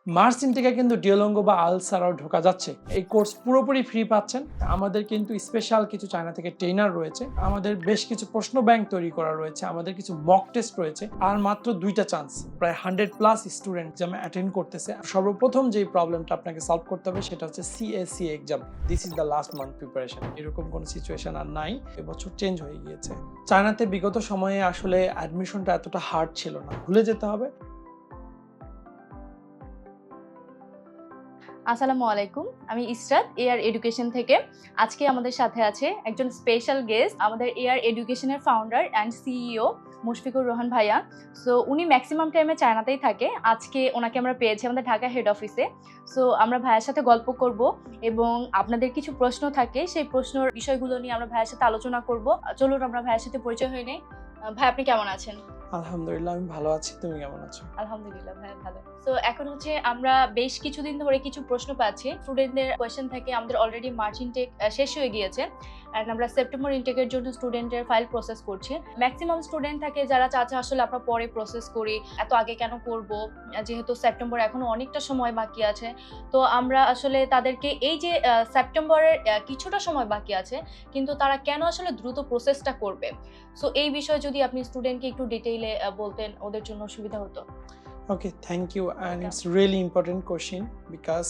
Mars ইনটেকে কিন্তু ডিওলঙ্গো বা আল ছাড়াও ঢোকা যাচ্ছে। এই কোর্স পুরোপুরি ফ্রি পাচ্ছেন। আমাদের কিন্তু স্পেশাল কিছু চায়না থেকে ট্রেনার রয়েছে, আমাদের বেশ কিছু প্রশ্ন ব্যাংক তৈরি করা রয়েছে, আমাদের কিছু মক টেস্ট রয়েছে, আর মাত্র 2টা চান্স। প্রায় 100+ স্টুডেন্ট এক্সামে অ্যাটেন্ড করতেছে। সর্বপ্রথম যেই প্রবলেমটা আপনাকে সলভ করতে হবে সেটা হচ্ছে CSC exam. This is the last month preparation. এরকম কোনো সিচুয়েশন আর নাই, এবছর চেঞ্জ হয়ে গিয়েছে। চায়নাতে বিগত সময়ে আসলে অ্যাডমিশনটা এতটা হার্ড ছিল না, ভুলে যেতে হবে। আসসালামু আলাইকুম, আমি ইসরাত এআর এডুকেশন থেকে। আজকে আমাদের সাথে আছে একজন স্পেশাল গেস্ট, আমাদের এআর এডুকেশনের founder and CEO Mushfiqur Rahman ভাইয়া। সো উনি ম্যাক্সিমাম টাইমে চায়নাতেই থাকে। আজকে ওনাকে আমরা পেয়েছি আমাদের ঢাকা হেড অফিসে। সো আমরা ভাইয়ার সাথে গল্প করব এবং আপনাদের কিছু প্রশ্ন থাকে, সেই প্রশ্নের বিষয়গুলো নিয়ে আমরা ভাইয়ার সাথে আলোচনা করব। চলুন আমরা ভাইয়ার সাথে পরিচয় হয়ে নেই। ভাই, আপনি কেমন আছেন? আলহামদুলিল্লাহ, আমি ভালো আছি। তুমি কেমন আছো? আলহামদুলিল্লাহ ভাই, ভালো। তো এখন হচ্ছে আমরা বেশ কিছুদিন ধরে কিছু প্রশ্ন পাচ্ছি স্টুডেন্টদের কোয়েশ্চেন থেকে। আমাদের অলরেডি মার্চ ইনটেক শেষ হয়ে গিয়েছে এন্ড আমরা সেপ্টেম্বর ইনটেকের জন্য স্টুডেন্টের ফাইল প্রসেস করছি। ম্যাক্সিমাম স্টুডেন্ট থাকে যারা চাচ্ছে আসলে আমরা পরে প্রসেস করি, এত আগে কেন করব, যেহেতু সেপ্টেম্বর এখনো অনেকটা সময় বাকি আছে। তো আমরা আসলে তাদেরকে এই যে সেপ্টেম্বরের কিছুটা সময় বাকি আছে, কিন্তু তারা কেন আসলে দ্রুত প্রসেসটা করবে, সো এই বিষয়ে যদি আপনি স্টুডেন্টকে একটু ডিটেইলে বলতেন, ওদের জন্য সুবিধা হতো। Okay, thank you, and it's really important question because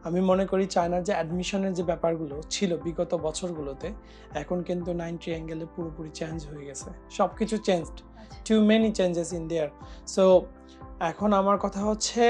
আমি মনে করি চায়নার যে অ্যাডমিশনের যে ব্যাপারগুলো ছিল বিগত বছরগুলোতে, এখন কিন্তু 90 অ্যাঙ্গেলে পুরোপুরি চেঞ্জ হয়ে গেছে। সব কিছু changed, too many changes in there. So এখন আমার কথা হচ্ছে,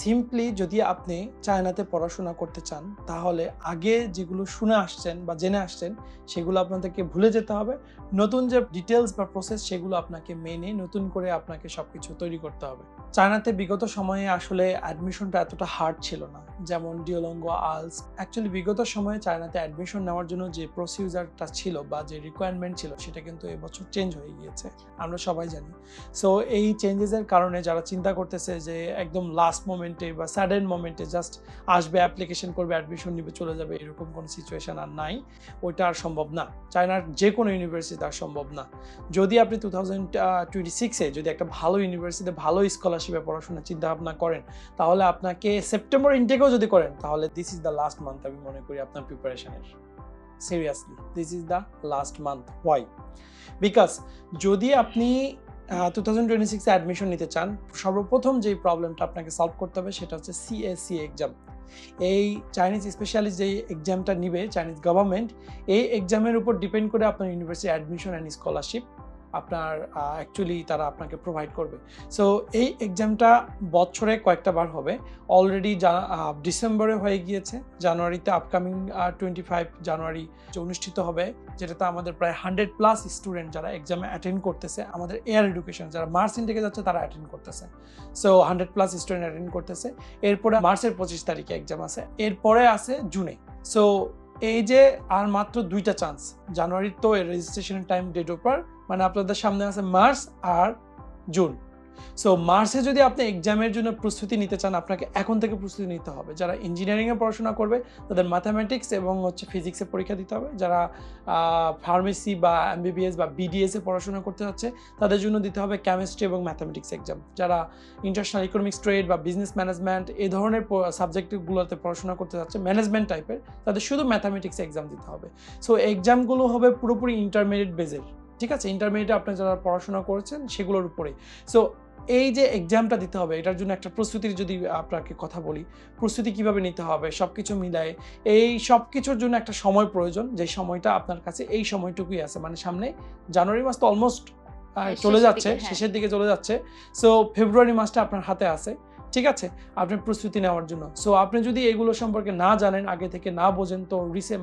সিম্পলি যদি আপনি চায়নাতে পড়াশোনা করতে চান, তাহলে আগে যেগুলো শুনে আসছেন বা জেনে আসছেন সেগুলো আপনাদেরকে ভুলে যেতে হবে। নতুন যে ডিটেলস বা প্রসেস সেগুলো আপনাকে মেনে নতুন করে আপনাকে সবকিছু তৈরি করতে হবে। চায়নাতে বিগত সময়ে আসলে অ্যাডমিশনটা এতটা হার্ড ছিল না, যেমন ডিওলঙ্গো, আলস। অ্যাকচুয়ালি বিগত সময়ে চায়নাতে অ্যাডমিশন নেওয়ার জন্য যে প্রসিজারটা ছিল বা যে রিকোয়ারমেন্ট ছিল সেটা কিন্তু এবছর চেঞ্জ হয়ে গিয়েছে, আমরা সবাই জানি। সো এই চেঞ্জেসের কারণে যারা চিন্তা করতেছে যে একদম লাস্ট মোমেন্টে বা সাডেন মোমেন্টে জাস্ট আসবে, অ্যাপ্লিকেশন করবে, অ্যাডমিশন নিবে, চলে যাবে, এরকম কোনো সিচুয়েশন আর নাই। ওইটা আর সম্ভব না। চায়নার যে কোনো ইউনিভার্সিটি আর সম্ভব না। যদি আপনি 2026-এ যদি একটা ভালো ইউনিভার্সিটিতে ভালো স্কলারশিপে পড়াশোনার চিন্তা ভাবনা করেন, তাহলে আপনাকে সেপ্টেম্বর ইনটেকেও যদি করেন, তাহলে this is the last month আমি মনে করি আপনার প্রিপারেশনের। Seriously, this is the last month. Why? Because যদি আপনি 2026-এ অ্যাডমিশন নিতে চান, সর্বপ্রথম যেই প্রবলেমটা আপনাকে সলভ করতে হবে সেটা হচ্ছে সিএসসি এক্সাম। এই চাইনিজ স্পেশালিস্ট যেই এক্সামটা নিবে চাইনিজ গভর্নমেন্ট, এই এক্সামের উপর ডিপেন্ড করে আপনার ইউনিভার্সিটি অ্যাডমিশন অ্যান্ড স্কলারশিপ আপনার অ্যাকচুয়ালি তারা আপনাকে প্রোভাইড করবে। সো এই এক্সামটা বছরে কয়েকটা বার হবে। অলরেডি ডিসেম্বরে হয়ে গিয়েছে, জানুয়ারিতে আপকামিং 25 জানুয়ারি অনুষ্ঠিত হবে, যেটাতে আমাদের প্রায় 100+ স্টুডেন্ট যারা এক্সামে অ্যাটেন্ড করতেছে, আমাদের এয়ার এডুকেশন যারা মার্চ ইনটেকে যাচ্ছে তারা অ্যাটেন্ড করতেছে। সো 100+ স্টুডেন্ট অ্যাটেন্ড করতেছে। এরপরে মার্চের 25 তারিখে এক্সাম আছে, এরপরে আছে জুনে। সো এই যে আর মাত্র 2টা চান্স, জানুয়ারির তো রেজিস্ট্রেশনের টাইম ডেট ওপার, মানে আপনাদের সামনে আছে মার্চ আর জুন। সো মার্চে যদি আপনি এক্সামের জন্য প্রস্তুতি নিতে চান, আপনাকে এখন থেকে প্রস্তুতি নিতে হবে। যারা ইঞ্জিনিয়ারিংয়ে পড়াশোনা করবে তাদের ম্যাথামেটিক্স এবং ফিজিক্সে পরীক্ষা দিতে হবে। যারা ফার্মেসি বা এমবিবিএস বা বিডিএসে পড়াশোনা করতে যাচ্ছে তাদের জন্য দিতে হবে কেমিস্ট্রি এবং ম্যাথামেটিক্স এক্সাম। যারা ইন্টারন্যাশনাল ইকোনমিক্স, ট্রেড বা বিজনেস ম্যানেজমেন্ট এই ধরনের সাবজেক্টগুলোতে পড়াশোনা করতে যাচ্ছে, ম্যানেজমেন্ট টাইপের, তাদের শুধু ম্যাথামেটিক্স এক্সাম দিতে হবে। সো এক্সামগুলো হবে পুরোপুরি ইন্টারমিডিয়েট বেজের, ঠিক আছে? ইন্টারমিডিয়েটে আপনি যারা পড়াশোনা করেছেন সেগুলোর উপরে। সো এই যে এক্সামটা দিতে হবে, এটার জন্য একটা প্রস্তুতির যদি আপনাকে কথা বলি, প্রস্তুতি কিভাবে নিতে হবে সব কিছু মিলায়ে, এই সব কিছুর জন্য একটা সময় প্রয়োজন, যে সময়টা আপনার কাছে এই সময়টুকুই আছে। মানে সামনে জানুয়ারি মাস তো অলমোস্ট চলে যাচ্ছে, শেষের দিকে চলে যাচ্ছে। সো ফেব্রুয়ারি মাসটা আপনার হাতে আছে, ঠিক আছে, আপনি প্রস্তুতি নেওয়ার জন্য। সো আপনি যদি এগুলো সম্পর্কে না জানেন, আগে থেকে না বোঝেন, তো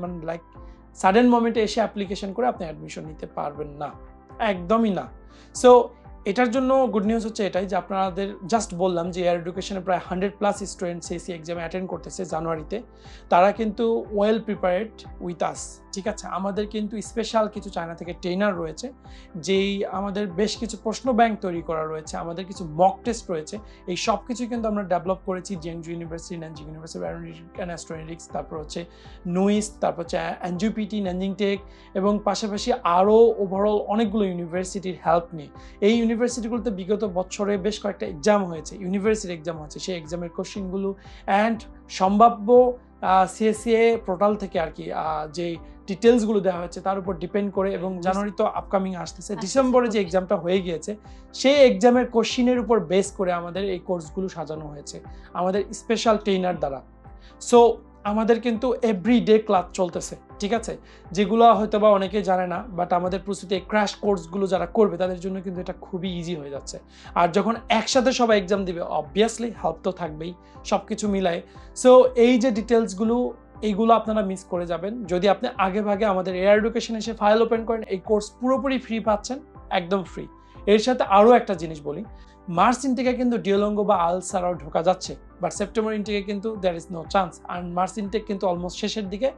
মানে লাইক সাডেন মোমেন্টে এসে অ্যাপ্লিকেশন করে আপনি অ্যাডমিশন নিতে পারবেন না, একদমই না। সো এটার জন্য গুড নিউজ হচ্ছে এটাই যে আপনাদের জাস্ট বললাম যে এয়ার এডুকেশনে প্রায় 100+ স্টুডেন্ট সিএসসি এক্সামে অ্যাটেন্ড করতেছে জানুয়ারিতে। তারা কিন্তু ওয়েল প্রিপারেড উইথ আস, ঠিক আছে? আমাদের কিন্তু স্পেশাল কিছু চায়না থেকে ট্রেনার রয়েছে, যেই আমাদের বেশ কিছু প্রশ্ন ব্যাংক তৈরি করা রয়েছে, আমাদের কিছু মক টেস্ট রয়েছে। এই সব কিছু কিন্তু আমরা ডেভেলপ করেছি জেংজু university, Nanjing university and astronautics, তারপর হচ্ছে নুইস, তারপর হচ্ছে এনজিপিটি, ন্যানজিং টেক, এবং পাশাপাশি আরও ওভারঅল অনেকগুলো ইউনিভার্সিটির হেল্প নিয়ে। এই ইউনিভার্সিটিগুলোতে বিগত বছরে বেশ কয়েকটা এক্সাম হয়েছে, ইউনিভার্সিটি এক্সাম হয়েছে, সেই এক্সামের কোশ্চেনগুলো অ্যান্ড সম্ভাব্য সিএসসিএ পোর্টাল থেকে আর কি যে ডিটেলসগুলো দেওয়া হয়েছে তার উপর ডিপেন্ড করে, এবং জানুয়ারি তো আপকামিং আসতেছে, ডিসেম্বরে যে এক্সামটা হয়ে গিয়েছে সেই এক্সামের কোশ্চিনের উপর বেস করে আমাদের এই কোর্সগুলো সাজানো হয়েছে আমাদের স্পেশাল ট্রেনার দ্বারা। সো আমাদের কিন্তু এভরিডে ক্লাস চলতেছে, ঠিক আছে, যেগুলো হয়তো বা অনেকেই জানে না, বাট আমাদের প্রস্তুতি এই ক্র্যাশ কোর্সগুলো যারা করবে তাদের জন্য কিন্তু এটা খুবই ইজি হয়ে যাচ্ছে। আর যখন একসাথে সবাই এক্সাম দিবে অবভিয়াসলি হেল্প তো থাকবেই সব কিছু মিলায়। সো এই যে ডিটেলসগুলো এইগুলো আপনারা মিস করে যাবেন যদি আপনি আগে ভাগে আমাদের এয়ার এডুকেশন এসে ফাইল ওপেন করেন। এই কোর্স পুরোপুরি ফ্রি পাচ্ছেন, একদম ফ্রি। এর সাথে আরও একটা জিনিস বলি, মার্চ ইনটেকে কিন্তু ডিওলঙ্গো বা আইএলটিএস ছাড়াও ঢোকা যাচ্ছে, বাট সেপ্টেম্বর ইনটেকে কিন্তু দেয়ার ইজ নো চান্স। আর মার্চ ইনটেক কিন্তু অলমোস্ট শেষের দিকে।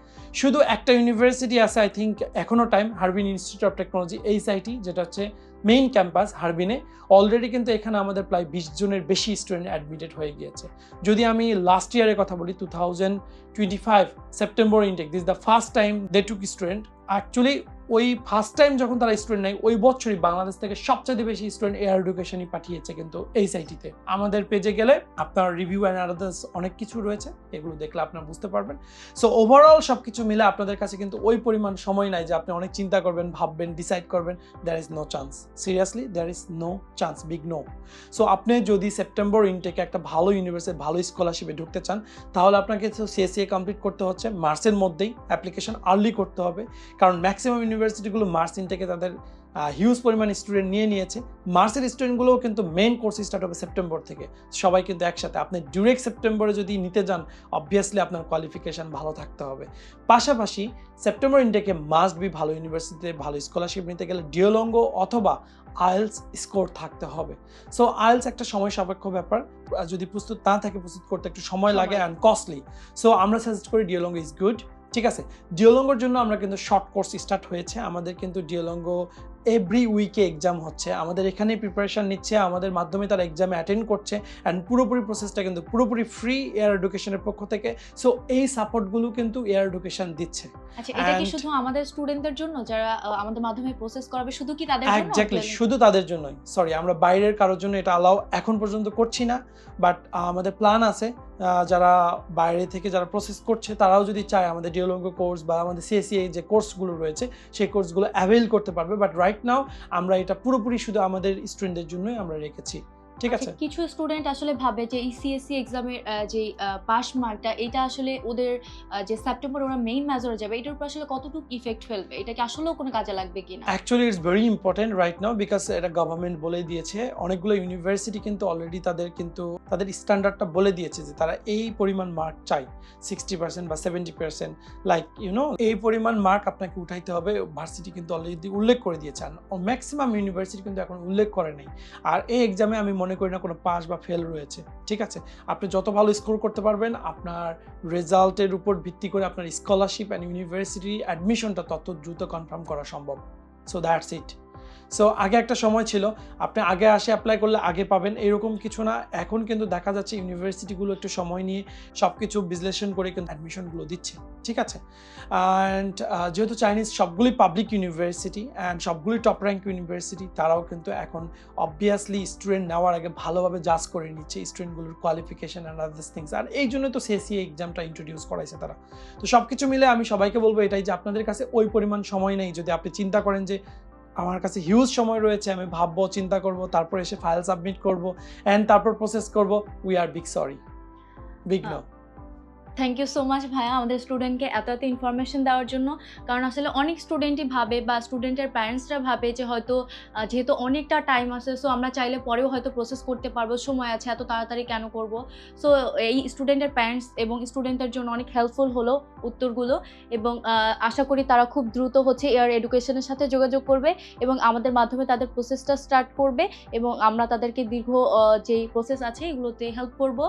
শুধু একটা ইউনিভার্সিটি আছে আই থিঙ্ক এখনও time, Harbin Institute of Technology, HIT, যেটা হচ্ছে মেইন ক্যাম্পাস হারবিনে। অলরেডি কিন্তু এখানে আমাদের প্রায় 20 জনের বেশি স্টুডেন্ট অ্যাডমিটেড হয়ে গিয়েছে। যদি আমি লাস্ট ইয়ারের কথা বলি 2025 September intake, this the first time they took student. Actually ওই ফার্স্ট টাইম যখন তারা স্টুডেন্ট নেয় ওই বছরই বাংলাদেশ থেকে সবচেয়ে বেশি স্টুডেন্ট এয়ার এডুকেশনই পাঠিয়েছে কিন্তু এইচআইটিতে। আমাদের পেজে গেলে আপনার রিভিউ অ্যান্ড আদার্স অনেক কিছু রয়েছে, এগুলো দেখলে আপনারা বুঝতে পারবেন। সো ওভারঅল সব কিছু মিলে আপনাদের কাছে কিন্তু ওই পরিমাণ সময় নাই যে আপনি অনেক চিন্তা করবেন, ভাববেন, ডিসাইড করবেন। There is no chance, seriously there is no chance, big no. So আপনি যদি সেপ্টেম্বর ইনটেকে একটা ভালো ইউনিভার্সিটি, ভালো স্কলারশিপে ঢুকতে চান, তাহলে আপনাকে সিএসসিএ কমপ্লিট করতে হচ্ছে মার্চের মধ্যেই, অ্যাপ্লিকেশন আর্লি করতে হবে, কারণ ম্যাক্সিমাম ইউনিভার্সিটিগুলো মার্চ ইনটেকে তাদের হিউজ পরিমাণ স্টুডেন্ট নিয়ে নিয়েছে। মার্চের স্টুডেন্টগুলোও কিন্তু মেইন কোর্স স্টার্ট হবে সেপ্টেম্বর থেকে, সবাই কিন্তু একসাথে। আপনি ডিরেক্ট সেপ্টেম্বরে যদি নিতে যান অবভিয়াসলি আপনার কোয়ালিফিকেশান ভালো থাকতে হবে। পাশাপাশি সেপ্টেম্বর ইনটেকে মাস্ট বি ভালো ইউনিভার্সিটিতে ভালো স্কলারশিপ নিতে গেলে ডিওলঙ্গো অথবা আইএলটিএস স্কোর থাকতে হবে। সো আইএলটিএস একটা সময় সাপেক্ষ ব্যাপার, যদি প্রস্তুত না থাকে প্রস্তুত করতে একটু সময় লাগে অ্যান্ড কস্টলি। সো আমরা সাজেস্ট করি ডিওলঙ্গো ইজ গুড, ঠিক আছে। ডিওলঙ্গোর জন্য আমরা কিন্তু শর্ট কোর্স স্টার্ট হয়েছে, আমাদের কিন্তু ডিওলঙ্গো এভরি উইকে এক্সাম হচ্ছে, আমাদের এখানে প্রিপারেশন নিচ্ছে, আমাদের মাধ্যমে তারা এক্সামে অ্যাটেন্ড করছে অ্যান্ড পুরোপুরি প্রসেসটা কিন্তু পুরোপুরি ফ্রি এয়ার এডুকেশনের পক্ষ থেকে। সো এই সাপোর্টগুলো কিন্তু এয়ার এডুকেশন দিচ্ছে। আচ্ছা, এটা কি শুধু আমাদের স্টুডেন্টদের জন্য যারা আমাদের মাধ্যমে প্রসেস করাবে, শুধু কি তাদের জন্য? এক্স্যাক্টলি, শুধু তাদের জন্যই। সরি, আমরা বাইরের কারোর জন্য এটা অ্যালাউ এখন পর্যন্ত করছি না, বাট আমাদের প্ল্যান আছে যারা বাইরে থেকে যারা প্রসেস করছে তারাও যদি চায় আমাদের ডিওলঙ্গো কোর্স বা আমাদের সিএসসিএ যে কোর্সগুলো রয়েছে সেই কোর্সগুলো অ্যাভেল করতে পারবে। বাট রাইট নাও আমরা এটা পুরোপুরি শুধু আমাদের স্টুডেন্টদের জন্যই আমরা রেখেছি, ঠিক আছে। কিছু স্টুডেন্ট আসলে ভাবে যে এই সিএসসি এক্সামের যে পাস মার্কটা, এটা আসলে ওদের যে সেপ্টেম্বরে ওরা মেইন মেজরে যাবে এটার উপর আসলে কতটুকু ইফেক্ট ফেলবে, এটা কি আসলেও কোনো কাজে লাগবে কিনা? Actually it's very important right now, because এটা গভর্নমেন্ট বলে দিয়েছে। অনেকগুলো ইউনিভার্সিটি কিন্তু অলরেডি তাদের স্ট্যান্ডার্ডটা বলে দিয়েছে যে তারা এই পরিমাণ মার্ক চাই, 60% বা 70%, লাইক ইউনো এই পরিমাণ মার্ক আপনাকে উঠাইতে হবে। ভার্সিটি কিন্তু অলরেডি উল্লেখ করে দিয়েছে, ম্যাক্সিমাম ইউনিভার্সিটি কিন্তু এখন উল্লেখ করে নেই। আর এই এক্সামে আমি মনে করি না কোনো পাস বা ফেল রয়েছে, ঠিক আছে। আপনি যত ভালো স্কোর করতে পারবেন আপনার রেজাল্টের উপর ভিত্তি করে আপনার স্কলারশিপ অ্যান্ড ইউনিভার্সিটি অ্যাডমিশনটা তত দ্রুত কনফার্ম করা সম্ভব। So that's it. সো আগে একটা সময় ছিল আপনি আগে আসে অ্যাপ্লাই করলে আগে পাবেন, এরকম কিছু না। এখন কিন্তু দেখা যাচ্ছে ইউনিভার্সিটিগুলো একটু সময় নিয়ে সব কিছু বিশ্লেষণ করে কিন্তু অ্যাডমিশনগুলো দিচ্ছে, ঠিক আছে। অ্যান্ড যেহেতু চাইনিজ সবগুলি পাবলিক ইউনিভার্সিটি অ্যান্ড সবগুলি টপ র্যাঙ্ক ইউনিভার্সিটি, তারাও কিন্তু এখন অবভিয়াসলি স্টুডেন্ট নেওয়ার আগে ভালোভাবে জাজ করে নিচ্ছে স্টুডেন্টগুলোর কোয়ালিফিকেশন অ্যান্ড আদার্স থিংস। আর এই জন্য তো সিএসসিএ এক্সামটা ইন্ট্রোডিউস করাইছে তারা। তো সব কিছু মিলে আমি সবাইকে বলবো এটাই যে আপনাদের কাছে ওই পরিমাণ সময় নেই। যদি আপনি চিন্তা করেন যে আমার কাছে হিউজ সময় রয়েছে, আমি ভাববো, চিন্তা করব, তারপর এসে ফাইল সাবমিট করব অ্যান্ড তারপর প্রসেস করব, we are big sorry, big no. Thank you so much ভাইয়া আমাদের স্টুডেন্টকে এত ইনফরমেশন দেওয়ার জন্য। কারণ আসলে অনেক স্টুডেন্টই ভাবে বা স্টুডেন্টের প্যারেন্টসরা ভাবে যে হয়তো যেহেতু অনেকটা টাইম আছে, সো আমরা চাইলে পরেও হয়তো প্রসেস করতে পারবো, সময় আছে, এত তাড়াতাড়ি কেন করব। সো এই স্টুডেন্টের প্যারেন্টস এবং স্টুডেন্টের জন্য অনেক হেল্পফুল হলো উত্তরগুলো, এবং আশা করি তারা খুব দ্রুত হচ্ছে এয়ার এডুকেশনের সাথে যোগাযোগ করবে এবং আমাদের মাধ্যমে তাদের প্রসেসটা স্টার্ট করবে, এবং আমরা তাদেরকে দীর্ঘ যেই প্রসেস আছে এগুলোতে হেল্প করব,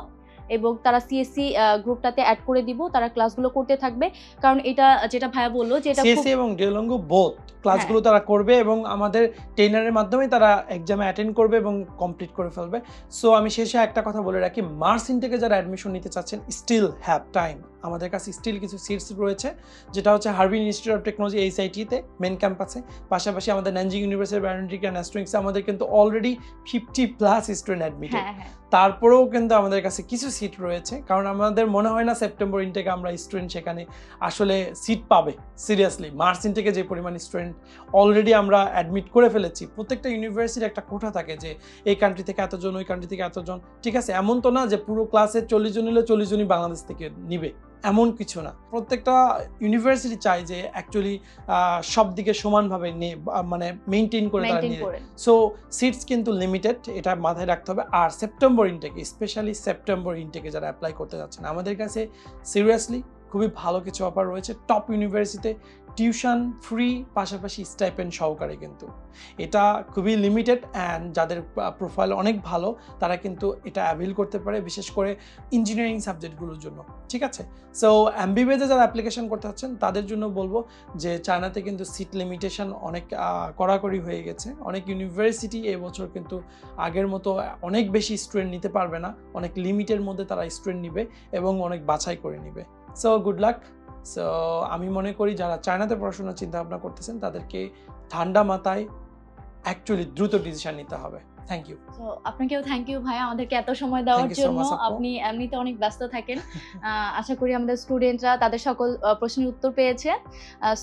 এবং তারা সিএসসি গ্রুপটাতে অ্যাড করে দিব, তারা ক্লাসগুলো করতে থাকবে। কারণ এটা যেটা ভাইয়া বললো যে এটা সিএসসি এবং ডিওলঙ্গো বোথ ক্লাসগুলো তারা করবে এবং আমাদের ট্রেনারের মাধ্যমে তারা এক্সামে অ্যাটেন্ড করবে এবং কমপ্লিট করে ফেলবে। সো আমি শেষে একটা কথা বলে রাখি, মার্চ ইনটেকে যারা অ্যাডমিশন নিতে চাচ্ছেন স্টিল হ্যাভ টাইম, আমাদের কাছে স্টিল কিছু সিটস রয়েছে, যেটা হচ্ছে হারবিন ইনস্টিটিউট অফ টেকনোলজি এইচআইটিতে মেন ক্যাম্পাসে। পাশাপাশি আমাদের ন্যানজিং ইউনিভার্সিটি বায়োমেডিক্যাল অ্যান্ড অ্যাস্ট্রোনিক্সে আমাদের কিন্তু অলরেডি 50+ স্টুডেন্ট অ্যাডমিটেড। হ্যাঁ হ্যাঁ তারপরেও কিন্তু আমাদের কাছে কিছু সিট রয়েছে, কারণ আমাদের মনে হয় না সেপ্টেম্বর ইনটেকে আমরা স্টুডেন্ট সেখানে আসলে সিট পাবে। সিরিয়াসলি মার্চ ইনটেকে যে পরিমাণ স্টুডেন্ট অলরেডি আমরা অ্যাডমিট করে ফেলেছি, প্রত্যেকটা ইউনিভার্সিটির একটা কোটা থাকে যে এই কান্ট্রি থেকে এতজন, ওই কান্ট্রি থেকে এতজন, ঠিক আছে? এমন তো না যে পুরো ক্লাসে 40 জন নিলে 40 জনই বাংলাদেশ থেকে নিবে, এমন কিছু না। প্রত্যেকটা ইউনিভার্সিটি চায় যে অ্যাকচুয়ালি সব দিকে সমানভাবে মানে মেনটেন করে তারা মেইনটেইন নিয়ে। করে। সো সিটস কিন্তু লিমিটেড, এটা মাথায় রাখতে হবে। আর সেপ্টেম্বর ইনটেকে, স্পেশালি সেপ্টেম্বর ইনটেকে যারা অ্যাপ্লাই করতে যাচ্ছেন, আমাদের কাছে সিরিয়াসলি খুবই ভালো কিছু অফার রয়েছে। টপ ইউনিভার্সিটিতে টিউশন ফ্রি, পাশাপাশি স্টাইপেন্ড সহকারে কিন্তু এটা খুবই লিমিটেড। অ্যান্ড যাদের প্রোফাইল অনেক ভালো তারা কিন্তু এটা অ্যাভেল করতে পারে, বিশেষ করে ইঞ্জিনিয়ারিং সাবজেক্টগুলোর জন্য, ঠিক আছে? সো এমবিবিএতে যারা অ্যাপ্লিকেশন করতে চাচ্ছেন তাদের জন্য বলবো যে চায়নাতে কিন্তু সিট লিমিটেশন অনেক কড়াকড়ি হয়ে গেছে। অনেক ইউনিভার্সিটি এবছর কিন্তু আগের মতো অনেক বেশি স্টুডেন্ট নিতে পারবে না, অনেক লিমিটের মধ্যে তারা স্টুডেন্ট নিবে এবং অনেক বাছাই করে নিবে। So good luck. সো আমি মনে করি যারা চায়নাতে পড়াশোনার চিন্তা ভাবনা করতেছেন তাদেরকে ঠান্ডা মাথায় অ্যাকচুয়ালি দ্রুত ডিসিশন নিতে হবে। Thank you. তো আপনাকেও থ্যাংক ইউ ভাইয়া আমাদেরকে এত সময় দেওয়ার Thank you so জন্য। much, আপু। আপনি এমনিতে অনেক ব্যস্ত থাকেন। আশা করি আমাদের স্টুডেন্টরা তাদের সকল প্রশ্নের উত্তর পেয়েছে।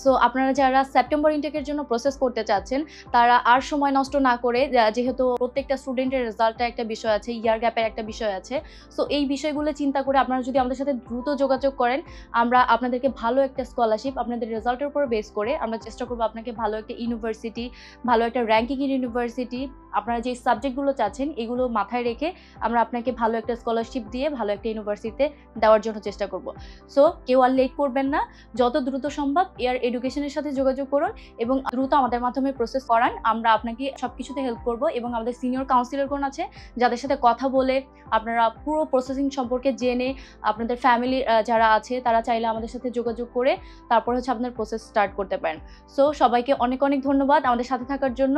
সো আপনারা যারা সেপ্টেম্বর ইনটেকের জন্য প্রসেস করতে চাচ্ছেন তারা আর সময় নষ্ট না করে, যেহেতু প্রত্যেকটা স্টুডেন্টের রেজাল্টটা একটা বিষয় আছে, ইয়ার গ্যাপের একটা বিষয় আছে, সো এই বিষয়গুলো চিন্তা করে আপনারা যদি আমাদের সাথে দ্রুত যোগাযোগ করেন, আমরা আপনাদেরকে ভালো একটা স্কলারশিপ আপনাদের রেজাল্টের উপর বেস করে আমরা চেষ্টা করবো আপনাকে ভালো একটা ইউনিভার্সিটি, ভালো একটা র্যাঙ্কিং ইউনিভার্সিটি, আপনারা যে সাবজেক্টগুলো চাচ্ছেন এগুলো মাথায় রেখে আমরা আপনাকে ভালো একটা স্কলারশিপ দিয়ে ভালো একটা ইউনিভার্সিটিতে দেওয়ার জন্য চেষ্টা করব। সো কেউ আর লেট করবেন না, যত দ্রুত সম্ভব এয়ার এডুকেশনের সাথে যোগাযোগ করুন এবং দ্রুত আমাদের মাধ্যমে প্রসেস করান। আমরা আপনাকে সব কিছুতে হেল্প করব এবং আমাদের সিনিয়র কাউন্সিলরগণ আছে যাদের সাথে কথা বলে আপনারা পুরো প্রসেসিং সম্পর্কে জেনে, আপনাদের ফ্যামিলি যারা আছে তারা চাইলে আমাদের সাথে যোগাযোগ করে তারপর হচ্ছে আপনার প্রসেস স্টার্ট করতে পারেন। সো সবাইকে অনেক অনেক ধন্যবাদ আমাদের সাথে থাকার জন্য।